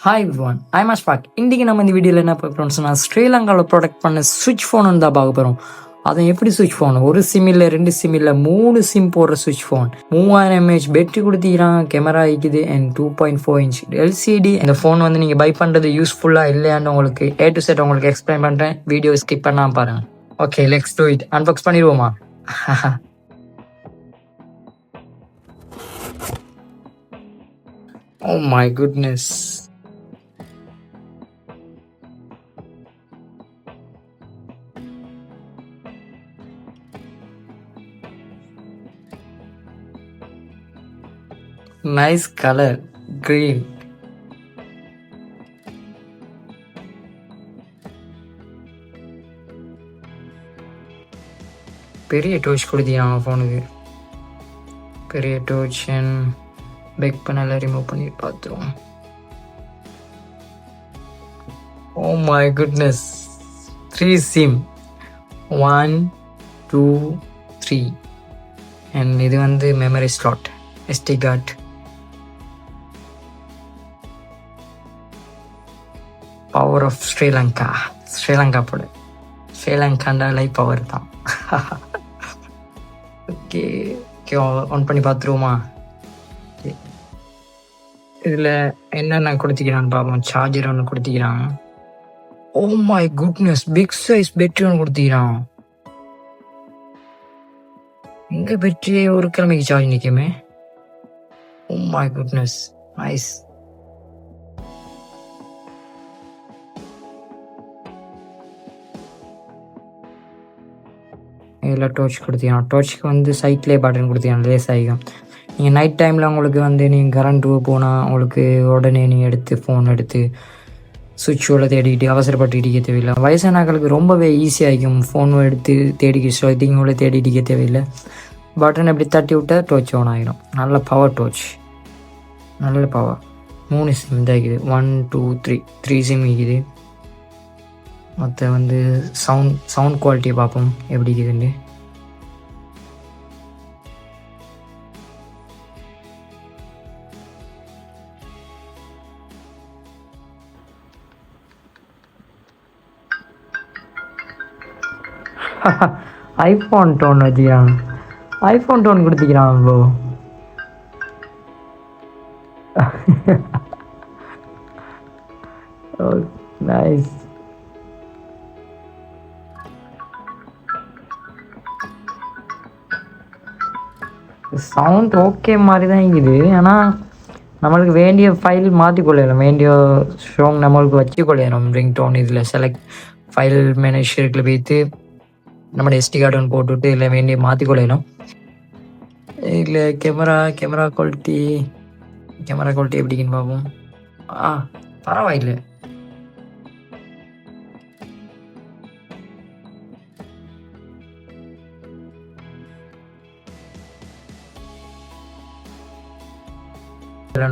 Hi everyone, I'm Ashfaq. இன்றைக்கி நம்ம இந்த வீடியோவில் என்ன பார்க்க போகிறோம்னு சொன்னால், ஸ்ரீலங்காவில் ப்ரொடக்ட் பண்ண சுவிட்ச் ஃபோன் தான் பார்க்க போகிறோம். அதை எப்படி சுவிட்ச் ஃபோன், ஒரு சிம் இல்லை, 2 சிம் இல்லை, 3 சிம் போடுற சுவிட்ச் ஃபோன். 3000 mAh பேட்டரி கொடுத்துக்கிறான், கேமரா இருக்குது அண்ட் 2.4 inch எல்சிடி. இந்த ஃபோன் வந்து நீங்கள் பை பண்ணுறது யூஸ்ஃபுல்லாக இல்லையான்னு உங்களுக்கு A to Z உங்களுக்கு எக்ஸ்பிளைன் பண்ணுறேன். வீடியோ ஸ்கிப் பண்ணாமல் பாருங்கள். Okay, let's do it. Unbox பண்ணிடுவோமா? Oh my goodness. Nice color, green. பெரிய டோச் கொடுத்தீங்க ஃபோனுக்கு. பெரிய டோச் அண்ட் பேக் பண்ணல ரிமூவ் பண்ணி பார்த்துருவோம். Oh my goodness, 3 sim, 1 2 3 and இது வந்து memory slot, SD card. Power of Sri Lanka. Sri Lanka போட, ஸ்ரீலங்காண்டா லைவ் பவர் தான். ஓகே ஓகே, ஆன் பண்ணி பார்த்துருவோமா? இதில் என்னென்ன கொடுத்திக்கிறான்னு பார்ப்போம். சார்ஜர் ஒன்று கொடுத்திக்கிறான். Oh my goodness, big size battery ஒன்று கொடுத்திக்கிறான். எங்கே பேட்டரியே ஒரு கிழமைக்கு சார்ஜ் நிற்குமே. Oh my goodness, nice. இதில் டோர்ச் கொடுத்திக்கலாம். டோர்ச்சுக்கு வந்து சைட்லேயே பட்டன் கொடுத்திக்கலாம், லேஸ் ஆகிக்கும். நீங்கள் நைட் டைமில் உங்களுக்கு வந்து நீங்கள் கரண்ட் போனால் உங்களுக்கு உடனே நீங்கள் எடுத்து ஃபோன் எடுத்து சுவிட்சோட தேடிக்கிட்டு அவசரப்பட்டு இடிக்க தேவையில்லை. வயசானாக்களுக்கு ரொம்பவே ஈஸியாகிக்கும். ஃபோன் எடுத்து தேடிக்க ஸ்விட்டிங்கோட தேடி இடிக்க தேவையில்லை. பட்டன் எப்படி தட்டி விட்டால் டோர்ச் ஆன் ஆகிடும். நல்ல பவர் டோர்ச், நல்ல பவர். 3 சிம் தான் இருக்குது. 1 2 3 சிம் இருக்குது. மற்ற வந்து சவுண்ட் குவாலிட்டியை பார்ப்போம் எப்படி இருக்குதுன்னு. ஐஃபோன் டோன் வச்சுக்கிறான், ஐஃபோன் டோன் கொடுத்துக்கிறான் ப்ரோ. நைஸ். சவுண்ட் ஓகே மாதிரி தான் இருக்குது. ஆனால் நம்மளுக்கு வேண்டிய ஃபைல் மாற்றிக்கொள்ளலாம், வேண்டிய ஷோங் நம்மளுக்கு வச்சு கொள்ளணும். ரிங் டோன் இதில் செலக்ட் ஃபைல் மேனேஜருக்குள்ள போய்த்து நம்மளோட SD கார்டு ஒன்று போட்டுவிட்டு இதில் வேண்டிய மாற்றிக்கொள்ளலாம். இதில் கேமரா குவாலிட்டி எப்படின்னு பார்ப்போம். பரவாயில்லை.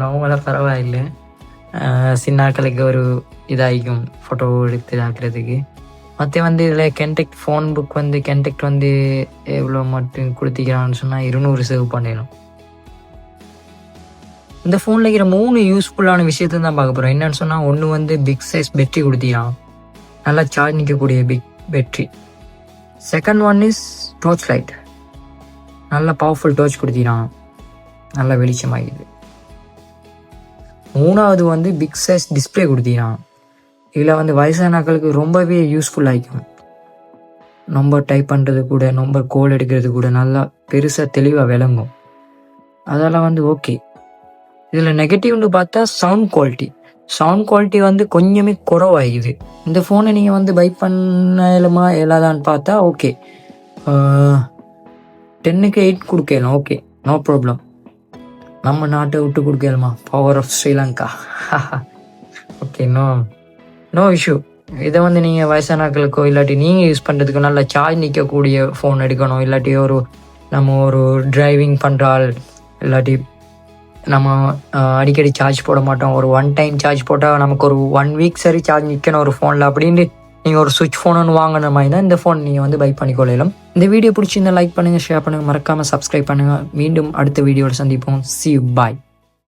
நார்மலாக பரவாயில்லை. சின்னாக்களுக்கு ஒரு இதாகிக்கும் ஃபோட்டோ எடுத்து ஆக்கிறதுக்கு. மற்ற வந்து இதில் கென்டெக்ட் ஃபோன் புக் வந்து கென்டெக்ட் வந்து எவ்வளோ மட்டும் கொடுத்திக்கிறான்னு சொன்னால் 200 சேவ் பண்ணிடும். இந்த ஃபோனில் இருக்கிற 3 யூஸ்ஃபுல்லான விஷயத்தை தான் பார்க்க போகிறோம். என்னென்னு சொன்னால், ஒன்று வந்து பிக் சைஸ் பேட்டரி கொடுத்திக்கிறான், நல்லா சார்ஜ் நிற்கக்கூடிய big battery. Second one is torch light, நல்ல பவர்ஃபுல் டோர்ச் கொடுத்திக்கிறான், நல்லா வெளிச்சமாகிடுது. 3வது வந்து பிக் சைஸ் டிஸ்பிளே கொடுத்திக்கிறான். இதில் வந்து வயசானாக்களுக்கு ரொம்பவே யூஸ்ஃபுல்லாகிக்கும். நம்பர் டைப் பண்ணுறது கூட, நம்பர் கோல் எடுக்கிறது கூட நல்லா பெருசாக தெளிவாக விளங்கும். அதெல்லாம் வந்து ஓகே. இதில் நெகட்டிவ்னு பார்த்தா சவுண்ட் குவாலிட்டி வந்து கொஞ்சமே குறவாகிது. இந்த ஃபோனை நீங்கள் வந்து பை பண்ணலாமா இல்லாதான்னு பார்த்தா ஓகே, 10க்கு 8 கொடுக்கலாம், ஓகே, நோ ப்ராப்ளம். நம்ம நாட்டை விட்டு கொடுக்கலாமா? Power of Sri Lanka. Okay, no issue. இதை வந்து நீங்கள் வயசானாக்களுக்கோ இல்லாட்டி நீங்கள் யூஸ் பண்ணுறதுக்கு நல்லா சார்ஜ் நிற்கக்கூடிய ஃபோன் எடுக்கணும். இல்லாட்டி நம்ம ஒரு டிரைவிங் பண்ணுறாள், இல்லாட்டி நம்ம அடிக்கடி சார்ஜ் போட மாட்டோம், ஒரு 1 டைம் சார்ஜ் போட்டால் நமக்கு ஒரு 1 வீக் சரி சார்ஜ் நிற்கணும் ஒரு ஃபோனில் அப்படின்னு நீங்கள் ஒரு சுவிட்ச் ஃபோன் ஒன்று வாங்கின மாதிரி தான் இந்த ஃபோன் நீங்கள் வந்து பை பண்ணிக்கொள்ளலாம். இந்த வீடியோ பிடிச்சிருந்தால் லைக் பண்ணுங்கள், ஷேர் பண்ணுங்கள், மறக்காமல் சப்ஸ்கிரைப் பண்ணுங்கள். மீண்டும் அடுத்த வீடியோவில் சந்திப்போம். See you, bye.